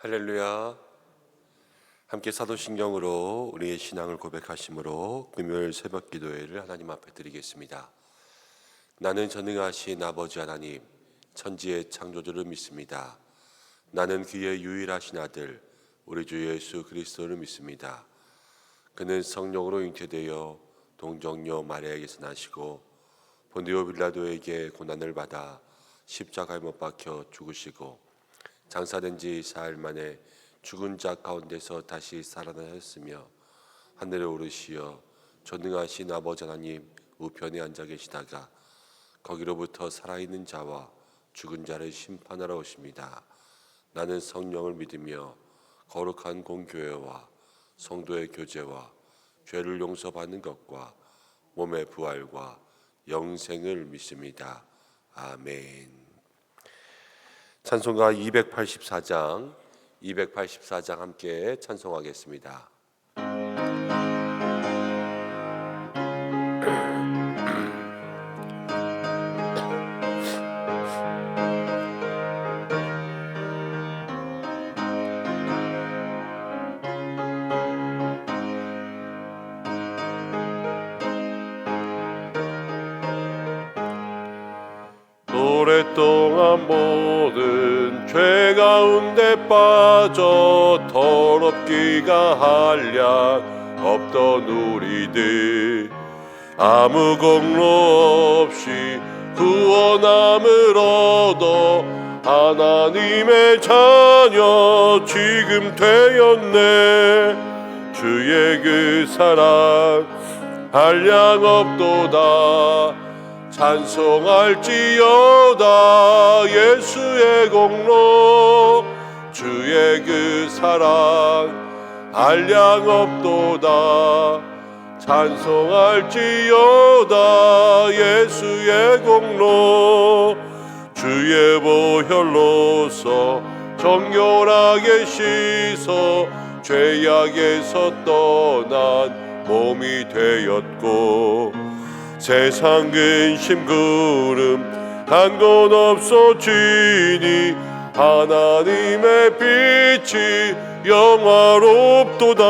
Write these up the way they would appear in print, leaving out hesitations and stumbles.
할렐루야. 함께 사도신경으로 우리의 신앙을 고백하심으로 금요일 새벽 기도회를 하나님 앞에 드리겠습니다. 나는 전능하신 아버지 하나님, 천지의 창조주를 믿습니다. 나는 그의 유일하신 아들 우리 주 예수 그리스도를 믿습니다. 그는 성령으로 잉태되어 동정녀 마리아에게서 나시고 본디오 빌라도에게 고난을 받아 십자가에 못 박혀 죽으시고 장사된 지 사흘 만에 죽은 자 가운데서 다시 살아나셨으며 하늘에 오르시어 전능하신 아버지 하나님 우편에 앉아 계시다가 거기로부터 살아있는 자와 죽은 자를 심판하러 오십니다. 나는 성령을 믿으며 거룩한 공교회와 성도의 교제와 죄를 용서받는 것과 몸의 부활과 영생을 믿습니다. 아멘. 찬송가 284장 함께 찬송하겠습니다. 오랫동안 모든 죄 가운데 빠져 더럽기가 한량 없던 우리들 아무 공로 없이 구원함을 얻어 하나님의 자녀 지금 되었네. 주의 그 사랑 한량 없도다. 찬송할지어다. 예수의 공로 주의 그 사랑 한량 없도다. 찬송할지어다. 예수의 공로 주의 보혈로서 정결하게 씻어 죄악에서 떠난 몸이 되었고 세상 근심 구름 한 건 없어지니 하나님의 빛이 영화롭도다.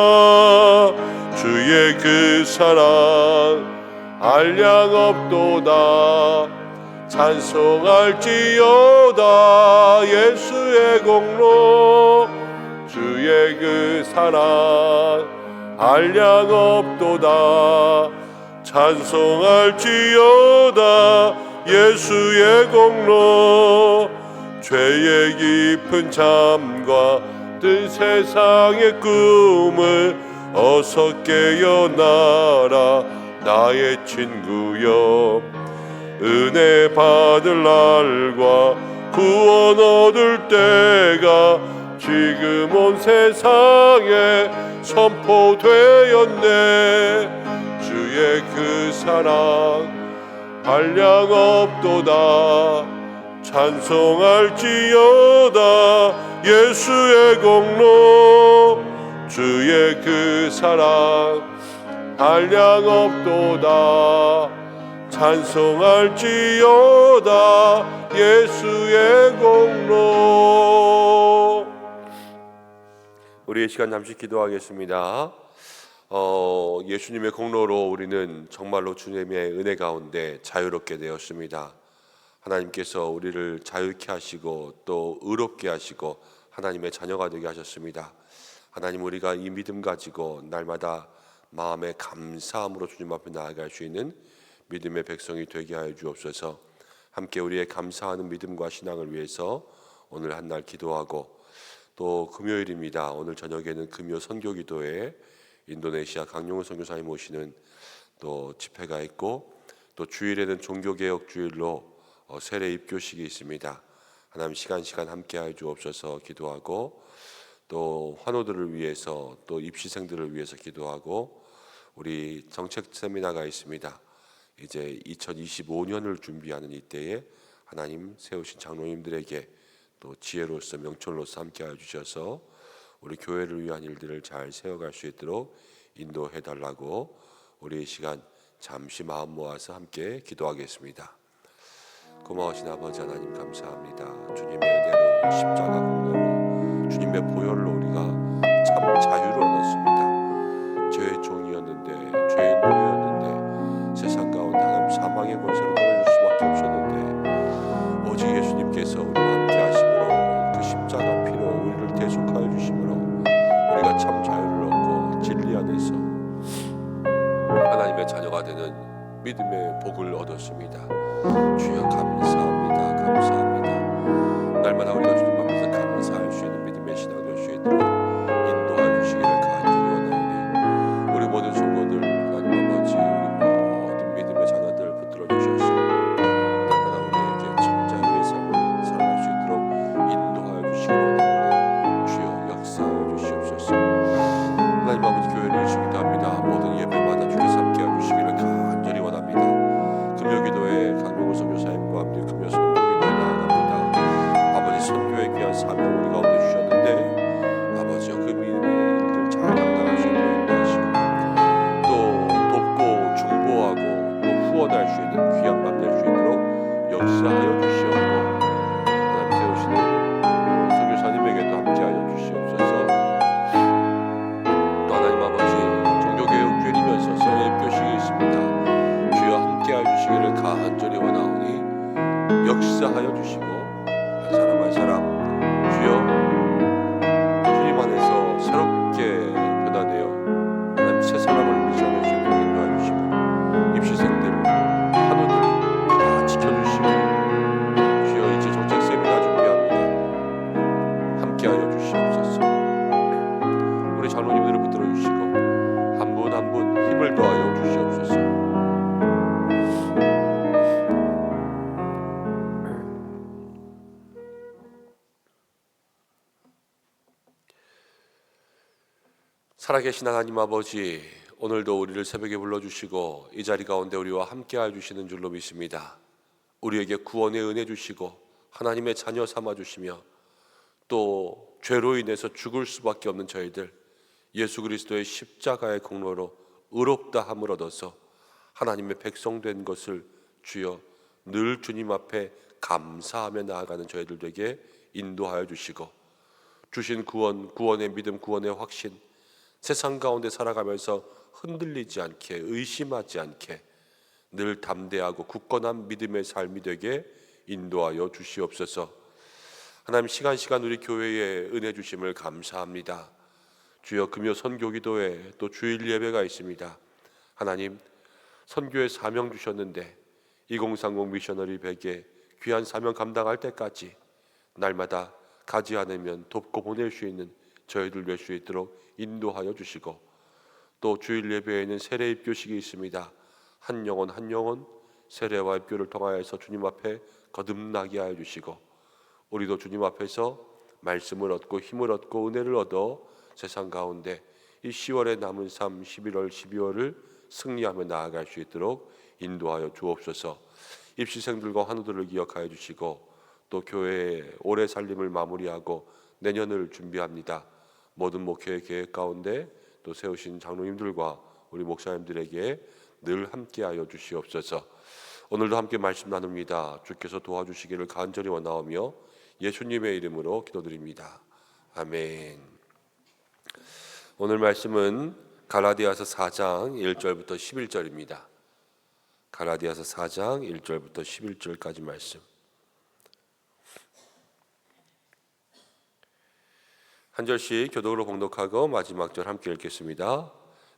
주의 그 사랑 한량 없도다. 찬송할지어다. 예수의 공로 주의 그 사랑 한량 없도다. 찬송할지어다. 예수의 공로 죄의 깊은 잠과 뜬 세상의 꿈을 어서 깨어나라. 나의 친구여 은혜 받을 날과 구원 얻을 때가 지금 온 세상에 선포되었네. 주의 그 사랑 한량 없도다. 찬송할지어다. 예수의 공로 주의 그 사랑 한량 없도다. 찬송할지어다. 예수의 공로. 우리의 시간 잠시 기도하겠습니다. 예수님의 공로로 우리는 정말로 주님의 은혜 가운데 자유롭게 되었습니다. 하나님께서 우리를 자유케 하시고 또 의롭게 하시고 하나님의 자녀가 되게 하셨습니다. 하나님, 우리가 이 믿음 가지고 날마다 마음의 감사함으로 주님 앞에 나아갈 수 있는 믿음의 백성이 되게 하여 주옵소서. 함께 우리의 감사하는 믿음과 신앙을 위해서 오늘 한날 기도하고, 또 금요일입니다. 오늘 저녁에는 금요 선교기도에 인도네시아 강용훈 선교사님 모시는 또 집회가 있고, 또 주일에는 종교개혁 주일로 세례 입교식이 있습니다. 하나님 시간 함께하여 주옵소서. 기도하고, 또 환우들을 위해서, 또 입시생들을 위해서 기도하고, 우리 정책 세미나가 있습니다. 이제 2025년을 준비하는 이때에 하나님 세우신 장로님들에게 또 지혜로서 명철로서 함께하여 주셔서 우리 교회를 위한 일들을 잘 세워갈 수 있도록 인도해달라고 우리의 시간 잠시 마음 모아서 함께 기도하겠습니다. 고마우신 아버지 하나님 감사합니다. 주님의 은혜로 십자가 공로로 주님의 보혈로 우리가 참 자유를 얻었습니다. 죄의 종이었는데, 죄의 노예였는데, 세상 가운데 하나님 사망의 권세로 떨어질 수밖에 없었는데, 오직 예수님께서 우리와 함께 하심으로, 그 십자가 피로 우리를 대속하여 주심으로 우리가 참 자유를 얻고 진리 안에서 하나님의 자녀가 되는 믿음의 복을 얻었습니다. 주여 감사합니다. 감사합니다. 날마다 우리가 주님 앞에서 감사할 수 있는 믿음의 신앙 될 수 있도록 인도하여 주시기를 간절히 원하오니, 우리 모든 성도들 하나님 아버지, 우리 모든 믿음의 자녀들 붙들어 주셔서 날마다 우리에게 참 자유의 삶을 살아갈 수 있도록 인도하여 주시기를 원하오니, 주여 역사하여 주시옵소서. 하나님 아버지, 교회를 위시기도 합니다. 모든 예배마다 주께서 함께하여 주시기를 간절히 원합니다. 금요기도에 강명호 선교사님과 함께 금요 선교기도에 나아갑니다. 아버지, 선교의 귀한 사명 우리 가운데 주셨는데, 아버지여 그 믿음의 일들 잘 감당할 수 있도록 인도하시고, 또 돕고 중보하고 또 후원할 수 있는 귀한 맘 될 수 있도록 역사하여 주시옵고, 하나님 세우시는 선교사님에게도 함께하여 주시옵소서. 또 하나님 아버지, 종교개혁 주일이면서 새해 표식이 있습니다. 주여 함께하여 주시기를 간절히 원하오니 역사하여 주시고, 한 사람 한 사람 주여 주님 안에서 새롭게 변화되어 하나님 새 사람을 미션할 수 있도록 인도하여 주시고, 입시생들 한우들 다 지켜주시고, 주여 이제 정책 세미나 준비합니다. 함께하여 주시옵소서. 우리 장로님들을 붙들어 주시고 한 분 한 분 힘을 더하여 주시옵소서. 살아계신 하나님 아버지, 오늘도 우리를 새벽에 불러주시고 이 자리 가운데 우리와 함께하여 주시는 줄로 믿습니다. 우리에게 구원의 은혜 주시고 하나님의 자녀 삼아주시며, 또 죄로 인해서 죽을 수밖에 없는 저희들 예수 그리스도의 십자가의 공로로 의롭다 함을 얻어서 하나님의 백성 된 것을 주여 늘 주님 앞에 감사하며 나아가는 저희들 되게 인도하여 주시고, 주신 구원, 구원의 믿음, 구원의 확신, 세상 가운데 살아가면서 흔들리지 않게, 의심하지 않게 늘 담대하고 굳건한 믿음의 삶이 되게 인도하여 주시옵소서. 하나님, 시간 우리 교회에 은혜 주심을 감사합니다. 주여 금요 선교기도에 또 주일 예배가 있습니다. 하나님, 선교의 사명 주셨는데 2030 미셔너리 100에 귀한 사명 감당할 때까지 날마다 가지 않으면 돕고 보낼 수 있는 저희들 될 수 있도록 인도하여 주시고, 또 주일 예배에는 세례 입교식이 있습니다. 한 영혼 세례와 입교를 통하여서 주님 앞에 거듭나게 하여 주시고, 우리도 주님 앞에서 말씀을 얻고 힘을 얻고 은혜를 얻어 세상 가운데 이 10월의 남은 삶 11월 12월을 승리하며 나아갈 수 있도록 인도하여 주옵소서. 입시생들과 환우들을 기억하여 주시고, 또 교회의 오래 살림을 마무리하고 내년을 준비합니다. 모든 목회의 계획 가운데 또 세우신 장로님들과 우리 목사님들에게 늘 함께하여 주시옵소서. 오늘도 함께 말씀 나눕니다. 주께서 도와주시기를 간절히 원하오며 예수님의 이름으로 기도드립니다. 아멘. 오늘 말씀은 갈라디아서 4장 1절부터 11절입니다. 갈라디아서 4장 1절부터 11절까지 말씀. 한 절씩 교독으로 봉독하고 마지막 절 함께 읽겠습니다.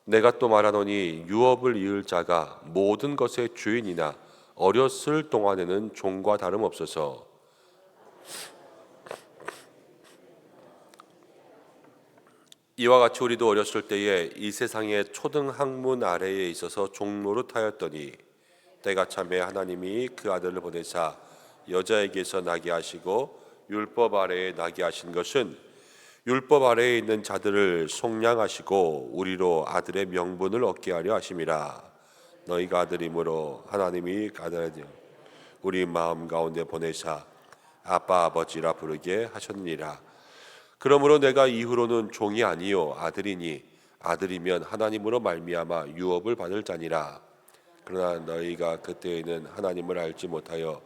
내가 또 말하노니 유업을 이을 자가 모든 것의 주인이나 어렸을 동안에는 종과 다름없어서 이와 같이 우리도 어렸을 때에 이 세상의 초등 학문 아래에 있어서 종노릇하였더니 때가 참에 하나님이 그 아들을 보내사 여자에게서 나게 하시고 율법 아래에 나게 하신 것은 율법 아래에 있는 자들을 속량하시고 우리로 아들의 명분을 얻게 하려 하심이라. 너희가 아들이므로 하나님이 아들이여 우리 마음 가운데 보내사 아빠 아버지라 부르게 하셨느니라. 그러므로 내가 이후로는 종이 아니요 아들이니 아들이면 하나님으로 말미암아 유업을 받을 자니라. 그러나 너희가 그때에는 하나님을 알지 못하여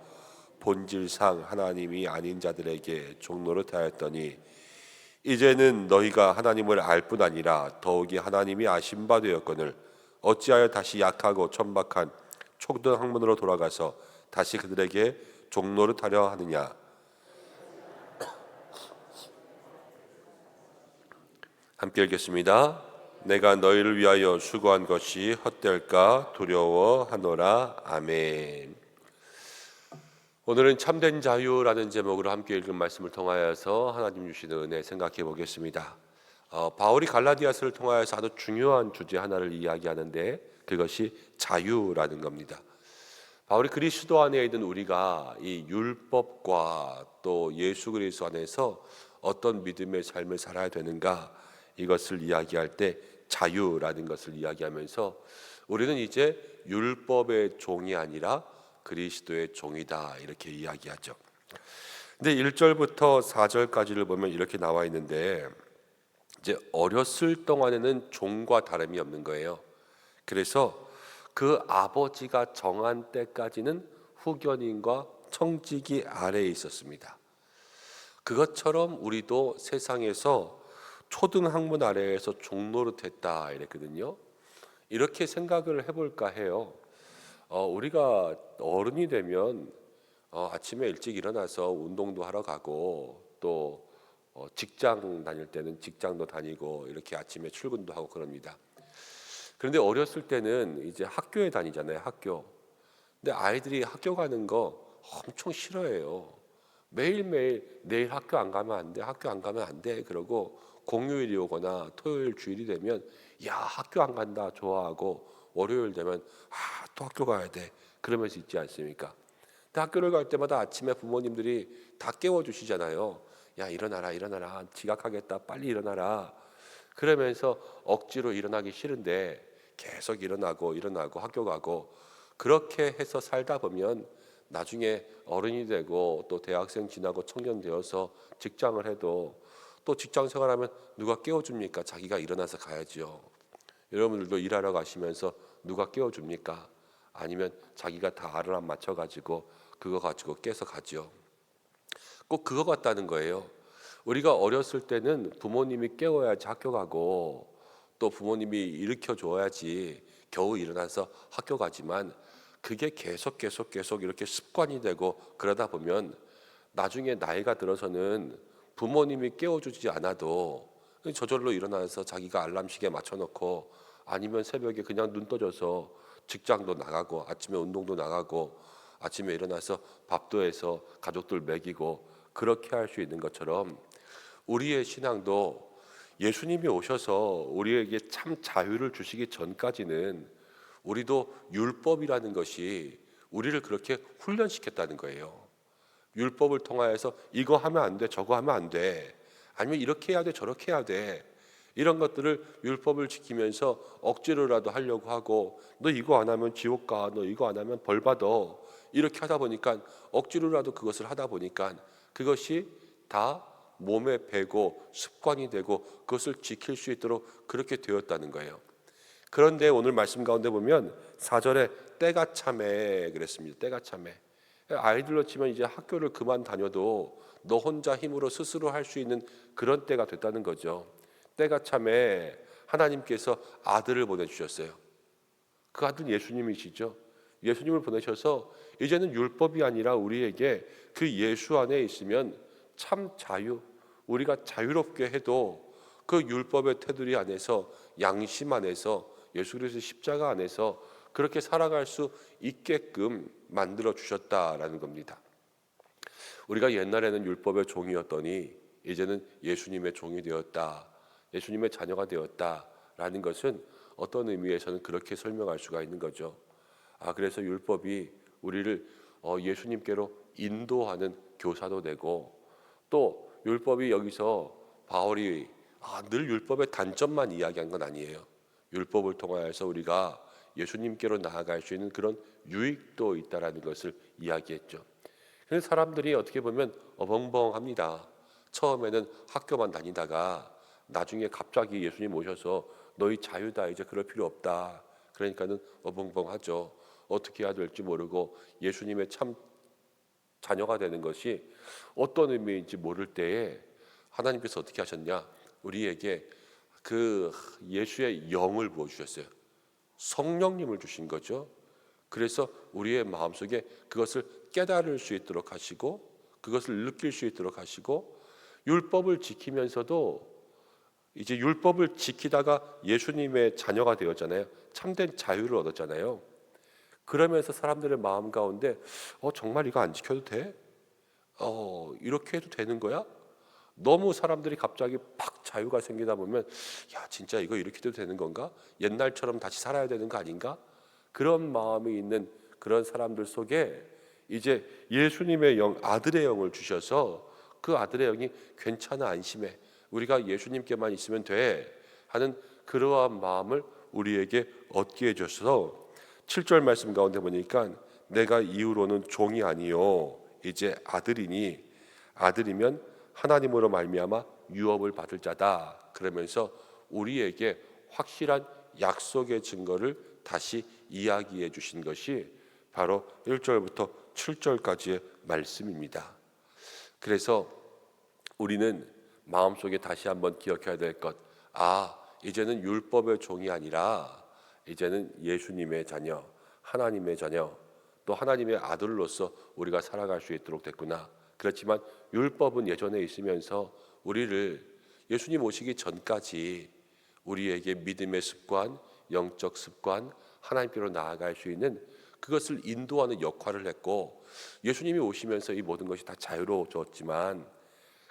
본질상 하나님이 아닌 자들에게 종노릇하였더니 이제는 너희가 하나님을 알 뿐 아니라 더욱이 하나님이 아신 바 되었거늘 어찌하여 다시 약하고 천박한 초등 학문으로 돌아가서 다시 그들에게 종노릇하려 하느냐. 함께 읽겠습니다. 내가 너희를 위하여 수고한 것이 헛될까 두려워하노라. 아멘. 오늘은 참된 자유라는 제목으로 함께 읽은 말씀을 통하여서 하나님 주시는 은혜 생각해 보겠습니다. 바울이 갈라디아서를 통하여서 아주 중요한 주제 하나를 이야기하는데 그것이 자유라는 겁니다. 바울이 그리스도 안에 있는 우리가 이 율법과 또 예수 그리스도 안에서 어떤 믿음의 삶을 살아야 되는가, 이것을 이야기할 때 자유라는 것을 이야기하면서 우리는 이제 율법의 종이 아니라 그리스도의 종이다, 이렇게 이야기하죠. 근데 1절부터 4절까지를 보면 이렇게 나와 있는데, 이제 어렸을 동안에는 종과 다름이 없는 거예요. 그래서 그 아버지가 정한 때까지는 후견인과 청지기 아래에 있었습니다. 그것처럼 우리도 세상에서 초등학문 아래에서 종노릇했다, 이랬거든요. 이렇게 생각을 해볼까 해요. 우리가 어른이 되면 아침에 일찍 일어나서 운동도 하러 가고 또 직장 다닐 때는 직장도 다니고 이렇게 아침에 출근도 하고 그럽니다. 그런데 어렸을 때는 이제 학교에 다니잖아요, 학교. 근데 아이들이 학교 가는 거 엄청 싫어해요. 매일매일 내일 학교 안 가면 안 돼, 학교 안 가면 안 돼, 그러고 공휴일이 오거나 토요일 주일이 되면 야, 학교 안 간다 좋아하고, 월요일 되면 또 학교 가야 돼 그러면서 있지 않습니까? 근데 학교를 갈 때마다 아침에 부모님들이 다 깨워주시잖아요. 야, 일어나라 일어나라, 지각하겠다, 빨리 일어나라. 그러면서 억지로 일어나기 싫은데 계속 일어나고 학교 가고, 그렇게 해서 살다 보면 나중에 어른이 되고 또 대학생 지나고 청년 되어서 직장을 해도 또 직장 생활하면 누가 깨워줍니까? 자기가 일어나서 가야지요. 여러분들도 일하러 가시면서 누가 깨워줍니까? 아니면 자기가 다 알람 맞춰가지고 그거 가지고 깨서 가죠. 꼭 그거 같다는 거예요. 우리가 어렸을 때는 부모님이 깨워야지 학교 가고 또 부모님이 일으켜 줘야지 겨우 일어나서 학교 가지만, 그게 계속 이렇게 습관이 되고 그러다 보면 나중에 나이가 들어서는 부모님이 깨워주지 않아도 저절로 일어나서 자기가 알람시계 맞춰놓고, 아니면 새벽에 그냥 눈 떠져서 직장도 나가고 아침에 운동도 나가고 아침에 일어나서 밥도 해서 가족들 먹이고 그렇게 할 수 있는 것처럼, 우리의 신앙도 예수님이 오셔서 우리에게 참 자유를 주시기 전까지는 우리도 율법이라는 것이 우리를 그렇게 훈련시켰다는 거예요. 율법을 통하여서 이거 하면 안 돼, 저거 하면 안 돼, 아니면 이렇게 해야 돼, 저렇게 해야 돼, 이런 것들을 율법을 지키면서 억지로라도 하려고 하고, 너 이거 안 하면 지옥 가, 너 이거 안 하면 벌 받아, 이렇게 하다 보니까 억지로라도 그것을 하다 보니까 그것이 다 몸에 배고 습관이 되고 그것을 지킬 수 있도록 그렇게 되었다는 거예요. 그런데 오늘 말씀 가운데 보면 4절에 때가 참에 그랬습니다. 때가 참에. 아이들로 치면 이제 학교를 그만 다녀도 너 혼자 힘으로 스스로 할 수 있는 그런 때가 됐다는 거죠. 때가 참에 하나님께서 아들을 보내주셨어요. 그 아들 예수님이시죠. 예수님을 보내셔서 이제는 율법이 아니라 우리에게 그 예수 안에 있으면 참 자유, 우리가 자유롭게 해도 그 율법의 테두리 안에서, 양심 안에서, 예수 그리스도의 십자가 안에서 그렇게 살아갈 수 있게끔 만들어 주셨다라는 겁니다. 우리가 옛날에는 율법의 종이었더니 이제는 예수님의 종이 되었다, 예수님의 자녀가 되었다라는 것은 어떤 의미에서는 그렇게 설명할 수가 있는 거죠. 그래서 율법이 우리를 예수님께로 인도하는 교사도 되고, 또 율법이 여기서 바울이 늘 율법의 단점만 이야기한 건 아니에요. 율법을 통하여서 우리가 예수님께로 나아갈 수 있는 그런 유익도 있다라는 것을 이야기했죠. 그래서 사람들이 어떻게 보면 어벙벙합니다. 처음에는 학교만 다니다가 나중에 갑자기 예수님 오셔서 너희 자유다, 이제 그럴 필요 없다, 그러니까는 어벙벙하죠. 어떻게 해야 될지 모르고 예수님의 참 자녀가 되는 것이 어떤 의미인지 모를 때에 하나님께서 어떻게 하셨냐? 우리에게 그 예수의 영을 부어주셨어요. 성령님을 주신 거죠. 그래서 우리의 마음속에 그것을 깨달을 수 있도록 하시고 그것을 느낄 수 있도록 하시고 율법을 지키면서도 이제 율법을 지키다가 예수님의 자녀가 되었잖아요. 참된 자유를 얻었잖아요. 그러면서 사람들의 마음 가운데 정말 이거 안 지켜도 돼? 이렇게 해도 되는 거야? 너무 사람들이 갑자기 팍 자유가 생기다 보면 야 진짜 이거 이렇게 해도 되는 건가? 옛날처럼 다시 살아야 되는 거 아닌가? 그런 마음이 있는 그런 사람들 속에 이제 예수님의 영, 아들의 영을 주셔서 그 아들의 영이 괜찮아 안심해 우리가 예수님께만 있으면 돼 하는 그러한 마음을 우리에게 얻게 해줘서 7절 말씀 가운데 보니까 내가 이후로는 종이 아니요 이제 아들이니 아들이면 하나님으로 말미암아 유업을 받을 자다. 그러면서 우리에게 확실한 약속의 증거를 다시 이야기해 주신 것이 바로 1절부터 7절까지의 말씀입니다. 그래서 우리는 마음속에 다시 한번 기억해야 될 것, 이제는 율법의 종이 아니라 이제는 예수님의 자녀, 하나님의 자녀, 또 하나님의 아들로서 우리가 살아갈 수 있도록 됐구나. 그렇지만 율법은 예전에 있으면서 우리를 예수님 오시기 전까지 우리에게 믿음의 습관, 영적 습관, 하나님께로 나아갈 수 있는 그것을 인도하는 역할을 했고 예수님이 오시면서 이 모든 것이 다 자유로워졌지만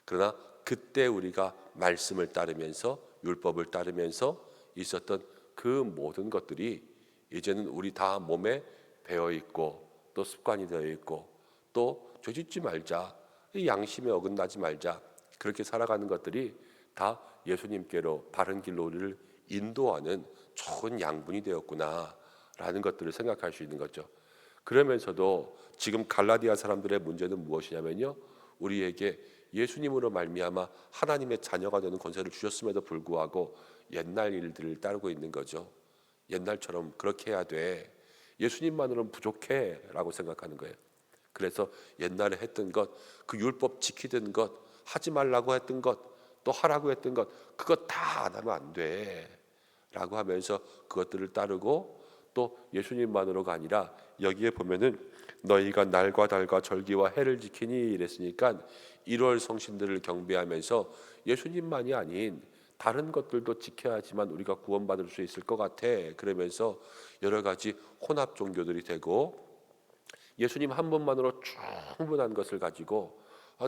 그러나 그때 우리가 말씀을 따르면서 율법을 따르면서 있었던 그 모든 것들이 이제는 우리 다 몸에 배어 있고 또 습관이 되어 있고 또 죄짓지 말자, 이 양심에 어긋나지 말자 그렇게 살아가는 것들이 다 예수님께로 바른 길로 우리를 인도하는 좋은 양분이 되었구나라는 것들을 생각할 수 있는 거죠. 그러면서도 지금 갈라디아 사람들의 문제는 무엇이냐면요, 우리에게 예수님으로 말미암아 하나님의 자녀가 되는 권세를 주셨음에도 불구하고 옛날 일들을 따르고 있는 거죠. 옛날처럼 그렇게 해야 돼, 예수님만으로는 부족해 라고 생각하는 거예요. 그래서 옛날에 했던 것, 그 율법 지키던 것, 하지 말라고 했던 것, 또 하라고 했던 것, 그것 다 안 하면 안 돼 라고 하면서 그것들을 따르고 또 예수님만으로가 아니라 여기에 보면은 너희가 날과 달과 절기와 해를 지키니 이랬으니까 1월 성신들을 경배하면서 예수님만이 아닌 다른 것들도 지켜야지만 우리가 구원받을 수 있을 것 같아. 그러면서 여러 가지 혼합 종교들이 되고 예수님 한 분만으로 충분한 것을 가지고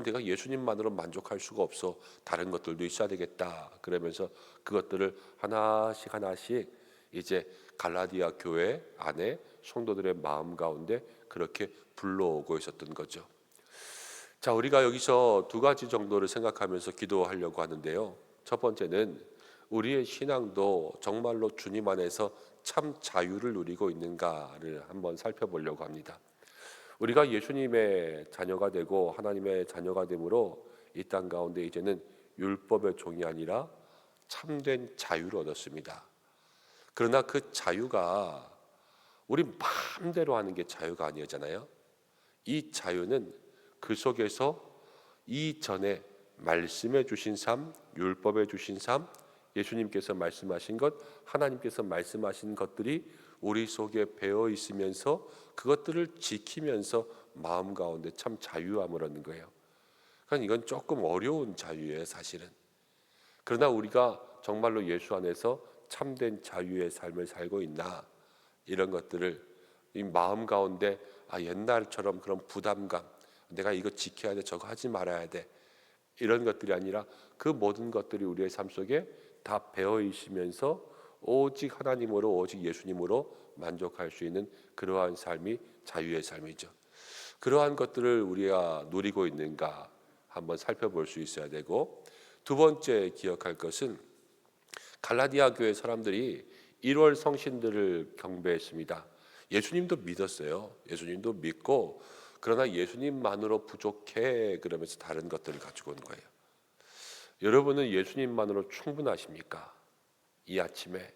내가 예수님만으로 만족할 수가 없어, 다른 것들도 있어야 되겠다. 그러면서 그것들을 하나씩 하나씩 이제 갈라디아 교회 안에 성도들의 마음 가운데 그렇게 불러오고 있었던 거죠. 자, 우리가 여기서 두 가지 정도를 생각하면서 기도하려고 하는데요. 첫 번째는 우리의 신앙도 정말로 주님 안에서 참 자유를 누리고 있는가를 한번 살펴보려고 합니다. 우리가 예수님의 자녀가 되고 하나님의 자녀가 되므로 이 땅 가운데 이제는 율법의 종이 아니라 참된 자유를 얻었습니다. 그러나 그 자유가 우리 마음대로 하는 게 자유가 아니었잖아요. 이 자유는 그 속에서 이전에 말씀해 주신 삶, 율법해 주신 삶, 예수님께서 말씀하신 것, 하나님께서 말씀하신 것들이 우리 속에 배어 있으면서 그것들을 지키면서 마음 가운데 참 자유함을 얻는 거예요. 그러니까 이건 조금 어려운 자유예요, 사실은. 그러나 우리가 정말로 예수 안에서 참된 자유의 삶을 살고 있나, 이런 것들을 이 마음 가운데 옛날처럼 그런 부담감, 내가 이거 지켜야 돼, 저거 하지 말아야 돼, 이런 것들이 아니라 그 모든 것들이 우리의 삶 속에 다 배어 있으면서 오직 하나님으로, 오직 예수님으로 만족할 수 있는 그러한 삶이 자유의 삶이죠. 그러한 것들을 우리가 누리고 있는가 한번 살펴볼 수 있어야 되고, 두 번째 기억할 것은 갈라디아 교회 사람들이 1월 성신들을 경배했습니다. 예수님도 믿었어요. 예수님도 믿고, 그러나 예수님만으로 부족해 그러면서 다른 것들을 가지고 온 거예요. 여러분은 예수님만으로 충분하십니까? 이 아침에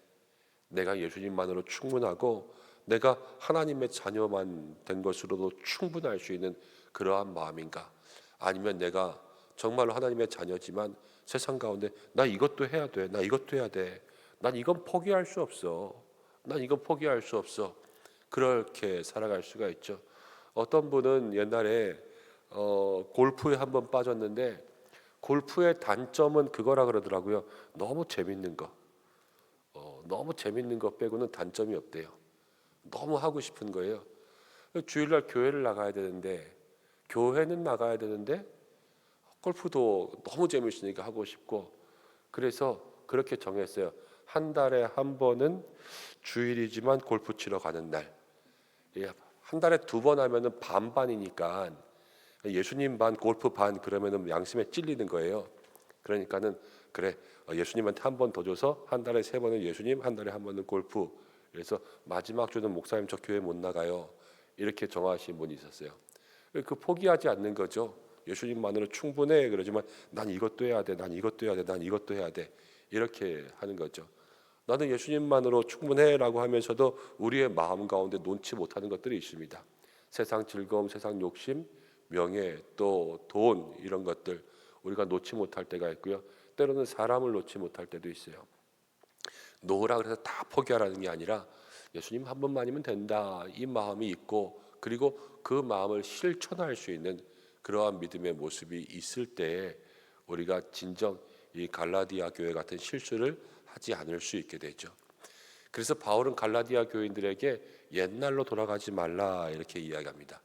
내가 예수님만으로 충분하고 내가 하나님의 자녀만 된 것으로도 충분할 수 있는 그러한 마음인가? 아니면 내가 정말로 하나님의 자녀지만 세상 가운데 나 이것도 해야 돼, 나 이것도 해야 돼, 난 이건 포기할 수 없어, 난 이건 포기할 수 없어. 그렇게 살아갈 수가 있죠. 어떤 분은 옛날에 골프에 한번 빠졌는데 골프의 단점은 그거라 그러더라고요. 너무 재밌는 거, 너무 재밌는 거 빼고는 단점이 없대요. 너무 하고 싶은 거예요. 주일날 교회를 나가야 되는데, 교회는 나가야 되는데 골프도 너무 재밌으니까 하고 싶고, 그래서 그렇게 정했어요. 한 달에 한 번은 주일이지만 골프 치러 가는 날. 예, 한 달에 두 번 하면은 반반이니까 예수님 반 골프 반 그러면은 양심에 찔리는 거예요. 그러니까는 그래, 예수님한테 한 번 더 줘서 한 달에 세 번은 예수님, 한 달에 한 번은 골프. 그래서 마지막 주는 목사님 저 교회 못 나가요. 이렇게 정하신 분이 있었어요. 그 포기하지 않는 거죠. 예수님만으로 충분해 그러지만 난 이것도 해야 돼, 난 이것도 해야 돼, 난 이것도 해야 돼. 이렇게 하는 거죠. 나는 예수님만으로 충분해라고 하면서도 우리의 마음 가운데 놓지 못하는 것들이 있습니다. 세상 즐거움, 세상 욕심, 명예, 또 돈 이런 것들 우리가 놓지 못할 때가 있고요. 때로는 사람을 놓지 못할 때도 있어요. 놓으라 그래서 다 포기하라는 게 아니라 예수님 한 번만이면 된다 이 마음이 있고, 그리고 그 마음을 실천할 수 있는 그러한 믿음의 모습이 있을 때에 우리가 진정 이 갈라디아 교회 같은 실수를 하지 않을 수 있게 되죠. 그래서 바울은 갈라디아 교인들에게 옛날로 돌아가지 말라 이렇게 이야기합니다.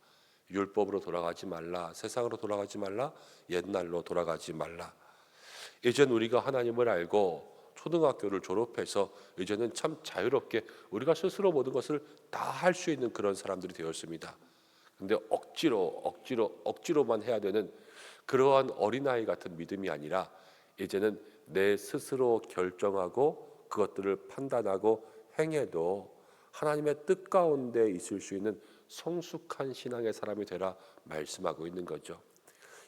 율법으로 돌아가지 말라, 세상으로 돌아가지 말라, 옛날로 돌아가지 말라. 이젠 우리가 하나님을 알고 초등학교를 졸업해서 이제는 참 자유롭게 우리가 스스로 모든 것을 다 할 수 있는 그런 사람들이 되었습니다. 근데 억지로만 해야 되는 그러한 어린아이 같은 믿음이 아니라 이제는 내 스스로 결정하고 그것들을 판단하고 행해도 하나님의 뜻 가운데 있을 수 있는 성숙한 신앙의 사람이 되라 말씀하고 있는 거죠.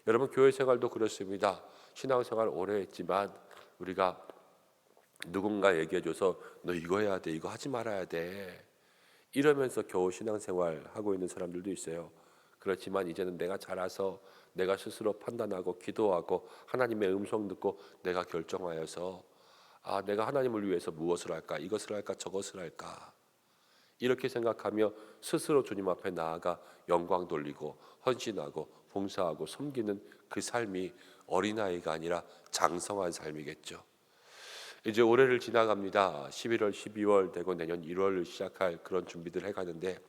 여러분 교회 생활도 그렇습니다. 신앙생활 오래 했지만 우리가 누군가 얘기해줘서 너 이거 해야 돼, 이거 하지 말아야 돼 이러면서 겨우 신앙생활 하고 있는 사람들도 있어요. 그렇지만 이제는 내가 자라서 내가 스스로 판단하고 기도하고 하나님의 음성 듣고 내가 결정하여서 내가 하나님을 위해서 무엇을 할까, 이것을 할까, 저것을 할까 이렇게 생각하며 스스로 주님 앞에 나아가 영광 돌리고 헌신하고 봉사하고 섬기는 그 삶이 어린아이가 아니라 장성한 삶이겠죠. 이제 올해를 지나갑니다. 11월, 12월 되고 내년 1월을 시작할 그런 준비들 해가는데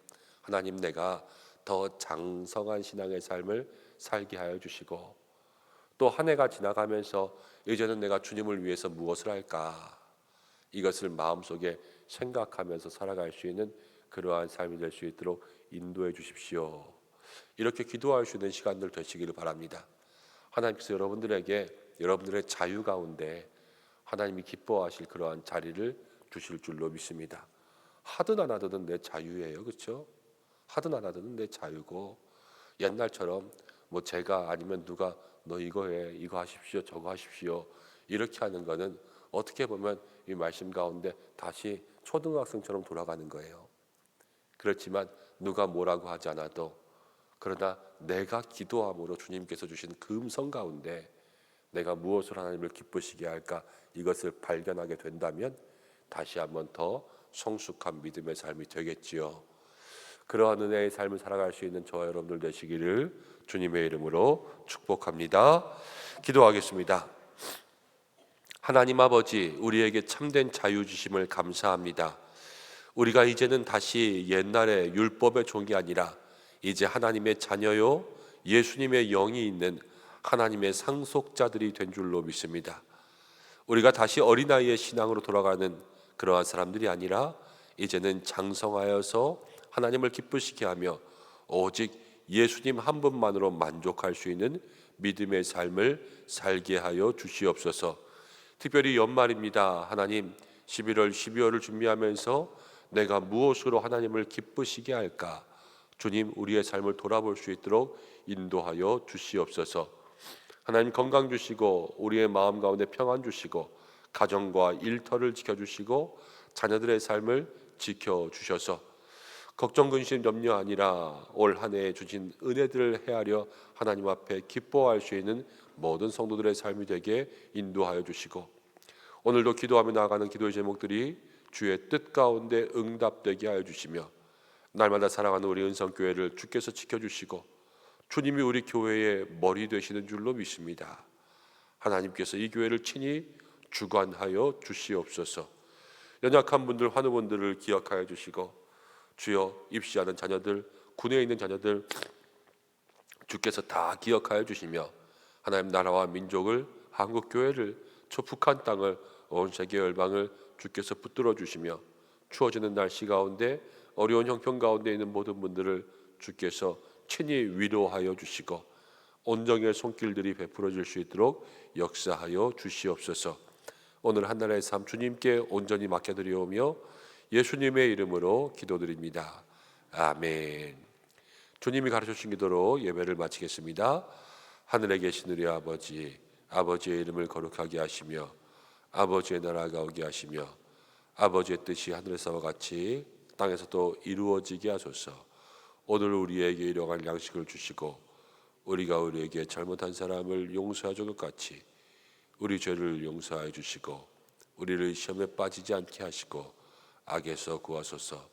하나님 내가 더 장성한 신앙의 삶을 살게 하여 주시고 또 한 해가 지나가면서 이제는 내가 주님을 위해서 무엇을 할까 이것을 마음속에 생각하면서 살아갈 수 있는 그러한 삶이 될 수 있도록 인도해 주십시오. 이렇게 기도할 수 있는 시간들 되시기를 바랍니다. 하나님께서 여러분들에게 여러분들의 자유 가운데 하나님이 기뻐하실 그러한 자리를 주실 줄로 믿습니다. 하든 안 하든 내 자유예요. 그렇죠? 하든 안 하든 내 자유고 옛날처럼 뭐 제가 아니면 누가 너 이거 해, 이거 하십시오, 저거 하십시오 이렇게 하는 거는 어떻게 보면 이 말씀 가운데 다시 초등학생처럼 돌아가는 거예요. 그렇지만 누가 뭐라고 하지 않아도 그러나 내가 기도함으로 주님께서 주신 그 음성 가운데 내가 무엇을 하나님을 기쁘시게 할까 이것을 발견하게 된다면 다시 한번 더 성숙한 믿음의 삶이 되겠지요. 그러한 은혜의 삶을 살아갈 수 있는 저와 여러분들 되시기를 주님의 이름으로 축복합니다. 기도하겠습니다. 하나님 아버지, 우리에게 참된 자유 주심을 감사합니다. 우리가 이제는 다시 옛날의 율법의 종이 아니라 이제 하나님의 자녀요 예수님의 영이 있는 하나님의 상속자들이 된 줄로 믿습니다. 우리가 다시 어린아이의 신앙으로 돌아가는 그러한 사람들이 아니라 이제는 장성하여서 하나님을 기쁘시게 하며 오직 예수님 한 분만으로 만족할 수 있는 믿음의 삶을 살게 하여 주시옵소서. 특별히 연말입니다. 하나님 11월 12월을 준비하면서 내가 무엇으로 하나님을 기쁘시게 할까 주님 우리의 삶을 돌아볼 수 있도록 인도하여 주시옵소서. 하나님 건강 주시고 우리의 마음 가운데 평안 주시고 가정과 일터를 지켜주시고 자녀들의 삶을 지켜주셔서 걱정 근심 염려 아니라 올 한 해 주신 은혜들을 헤아려 하나님 앞에 기뻐할 수 있는 모든 성도들의 삶이 되게 인도하여 주시고, 오늘도 기도하며 나아가는 기도의 제목들이 주의 뜻 가운데 응답되게 하여 주시며, 날마다 사랑하는 우리 은성교회를 주께서 지켜주시고 주님이 우리 교회의 머리 되시는 줄로 믿습니다. 하나님께서 이 교회를 친히 주관하여 주시옵소서. 연약한 분들, 환우분들을 기억하여 주시고, 주여 입시하는 자녀들, 군에 있는 자녀들 주께서 다 기억하여 주시며, 하나님 나라와 민족을, 한국교회를, 저 북한 땅을, 온 세계 열방을 주께서 붙들어 주시며, 추워지는 날씨 가운데 어려운 형편 가운데 있는 모든 분들을 주께서 친히 위로하여 주시고 온정의 손길들이 베풀어질 수 있도록 역사하여 주시옵소서. 오늘 한나라의 삶 주님께 온전히 맡겨드리오며 예수님의 이름으로 기도드립니다. 아멘. 주님이 가르쳐주신 기도로 예배를 마치겠습니다. 하늘에 계신 우리 아버지, 아버지의 이름을 거룩하게 하시며 아버지의 나라가 오게 하시며 아버지의 뜻이 하늘에서와 같이 땅에서도 이루어지게 하소서. 오늘 우리에게 일용할 양식을 주시고 우리가 우리에게 잘못한 사람을 용서하는 것 같이 우리 죄를 용서하여 주시고 우리를 시험에 빠지지 않게 하시고 악에서 구하소서.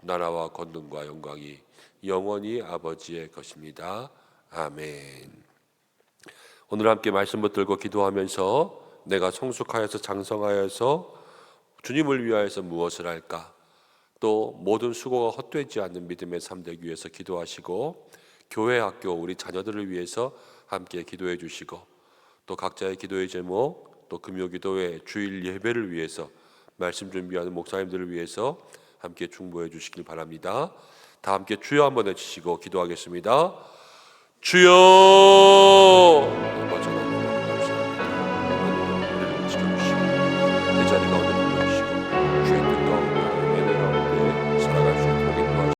나라와 권능과 영광이 영원히 아버지의 것입니다. 아멘. 오늘 함께 말씀 붙들고 기도하면서 내가 성숙하여서 장성하여서 주님을 위하여서 무엇을 할까? 또 모든 수고가 헛되지 않는 믿음의 삶 되기 위해서 기도하시고, 교회, 학교, 우리 자녀들을 위해서 함께 기도해 주시고, 또 각자의 기도의 제목, 또 금요기도회, 주일 예배를 위해서 말씀 준비하는 목사님들을 위해서 함께 중보해 주시길 바랍니다. 다 함께 주여 한번 외치시고 기도하겠습니다. 주여!